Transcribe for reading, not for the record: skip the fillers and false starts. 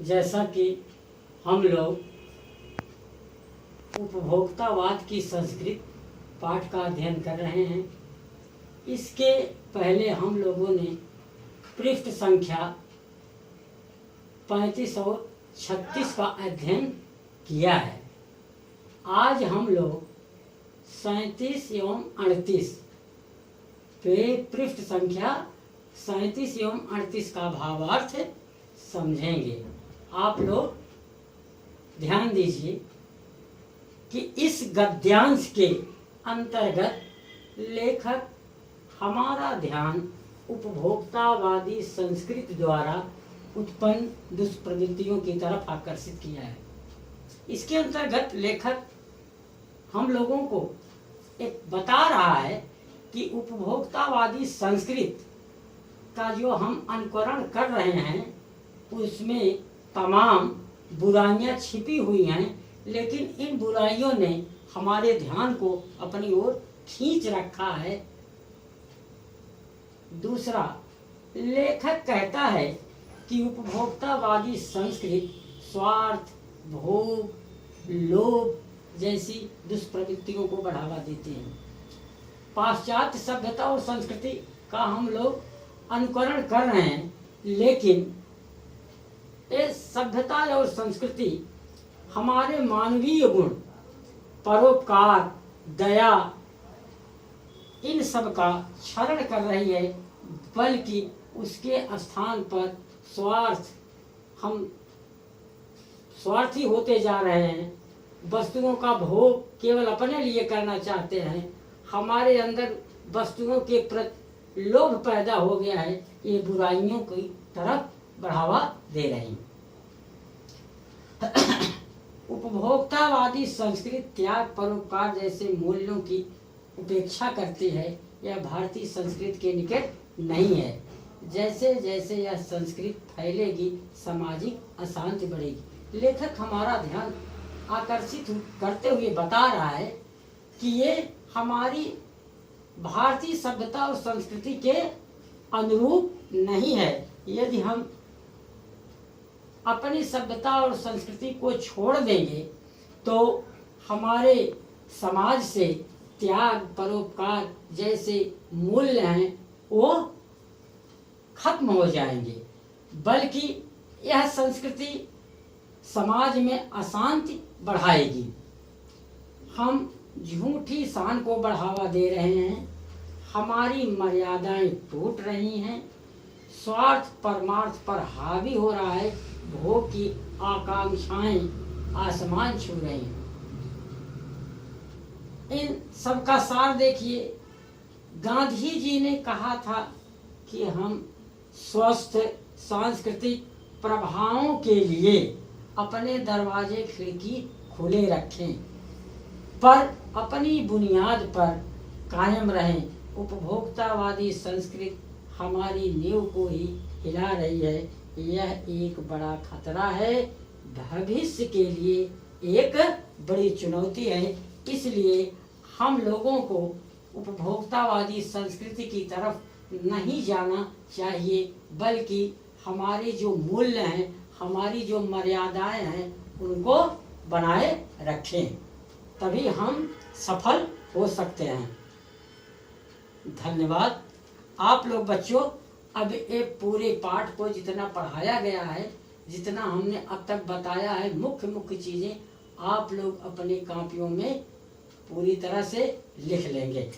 जैसा कि हम लोग उपभोक्तावाद की संस्कृत पाठ का अध्ययन कर रहे हैं, इसके पहले हम लोगों ने पृष्ठ संख्या 35 और 36 का अध्ययन किया है। आज हम लोग 37 एवं 38 पृष्ठ संख्या 37 एवं 38 का भावार्थ समझेंगे। आप लोग ध्यान दीजिए कि इस गद्यांश के अंतर्गत लेखक हमारा ध्यान उपभोक्तावादी संस्कृति द्वारा उत्पन्न दुष्प्रवृत्तियों की तरफ आकर्षित किया है। इसके अंतर्गत लेखक हम लोगों को एक बता रहा है कि उपभोक्तावादी संस्कृति का जो हम अनुकरण कर रहे हैं उसमें तमाम बुराइयां छिपी हुई हैं, लेकिन इन बुराइयों ने हमारे ध्यान को अपनी ओर खींच रखा है। दूसरा, लेखक कहता है कि उपभोक्तावादी संस्कृति स्वार्थ, भोग, लोभ जैसी दुष्प्रवृत्तियों को बढ़ावा देते हैं। पाश्चात्य सभ्यता और संस्कृति का हम लोग अनुकरण कर रहे हैं, लेकिन ये सभ्यता और संस्कृति हमारे मानवीय गुण, परोपकार, दया, इन सब का क्षरण कर रही है, बल्कि उसके स्थान पर हम स्वार्थी होते जा रहे हैं। वस्तुओं का भोग केवल अपने लिए करना चाहते हैं। हमारे अंदर वस्तुओं के प्रति लोभ पैदा हो गया है। ये बुराइयों की तरफ बढ़ावा दे रही। उपभोक्तावादी संस्कृति त्याग, परोपकार जैसे मूल्यों की उपेक्षा करती है। यह भारतीय संस्कृति के निकट नहीं है। जैसे जैसे यह संस्कृति फैलेगी, सामाजिक अशांति बढ़ेगी। लेखक हमारा ध्यान आकर्षित करते हुए बता रहा है कि ये हमारी भारतीय सभ्यता और संस्कृति के अनुरूप नहीं है। यदि हम अपनी सभ्यता और संस्कृति को छोड़ देंगे तो हमारे समाज से त्याग, परोपकार जैसे मूल्य हैं वो खत्म हो जाएंगे, बल्कि यह संस्कृति समाज में अशांति बढ़ाएगी। हम झूठी शान को बढ़ावा दे रहे हैं। हमारी मर्यादाएं टूट रही हैं। स्वार्थ परमार्थ पर हावी हो रहा है। भोग की आकांक्षाएं आसमान छू रही हैं। इन सब का सार देखिए। गांधी जी ने कहा था कि हम स्वस्थ सांस्कृतिक प्रभावों के लिए अपने दरवाजे खिड़की खुले रखें, पर अपनी बुनियाद पर कायम रहें। उपभोक्तावादी संस्कृति हमारी नींव को ही हिला रही है। यह एक बड़ा खतरा है, भविष्य के लिए एक बड़ी चुनौती है। इसलिए हम लोगों को उपभोक्तावादी संस्कृति की तरफ नहीं जाना चाहिए, बल्कि हमारे जो मूल्य हैं, हमारी जो मर्यादाएं हैं, उनको बनाए रखें, तभी हम सफल हो सकते हैं। धन्यवाद। आप लोग बच्चों, अब ये पूरे पाठ को जितना पढ़ाया गया है, जितना हमने अब तक बताया है, मुख्य मुख्य चीज़ें आप लोग अपनी कॉपियों में पूरी तरह से लिख लेंगे।